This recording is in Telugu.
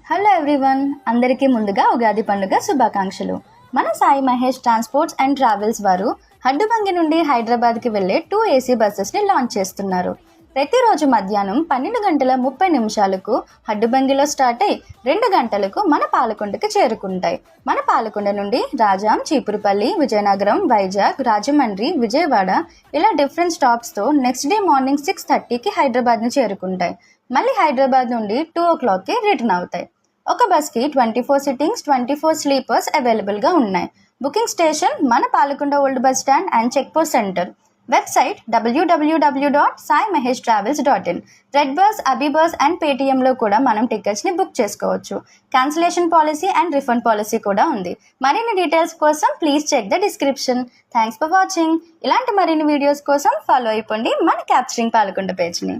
హలో ఎవ్రీవన్, అందరికీ ముందుగా ఉగాది పండుగ శుభాకాంక్షలు. మన Sai Mahesh transports and travels వారు హడ్డుబంగి నుండి హైదరాబాద్కి వెళ్లే 2 AC బస్సెస్ని లాంచ్ చేస్తున్నారు. ప్రతిరోజు మధ్యాహ్నం 12:30 హడ్డుబంగిలో స్టార్ట్ అయి 2 గంటలకు మన పాలకొండకి చేరుకుంటాయి. మన పాలకొండ నుండి రాజాం, చీపురుపల్లి, విజయనగరం, వైజాగ్, రాజమండ్రి, విజయవాడ ఇలా డిఫరెంట్ స్టాప్స్తో నెక్స్ట్ డే మార్నింగ్ 6:30కి హైదరాబాద్ని చేరుకుంటాయి. మళ్ళీ హైదరాబాద్ నుండి 2 o'clockకి రిటర్న్ అవుతాయి. ఒక బస్కి 24 సిట్టింగ్స్, 24 స్లీపర్స్ అవైలబుల్గా ఉన్నాయి. బుకింగ్ స్టేషన్ మన Palakonda old bus stand and check post centre. Website www.saimaheshtravels.in. Red bus, AbhiBus and పేటిఎంలో కూడా మనం టికెట్స్ని బుక్ చేసుకోవచ్చు. Cancellation policy and refund policy కూడా ఉంది. మరిన్ని డీటెయిల్స్ కోసం please check the description. Thanks for watching. ఇలాంటి మరిన్ని వీడియోస్ కోసం ఫాలో అయిపోండి మన క్యాప్చరింగ్ పాలకొండ పేజ్ని.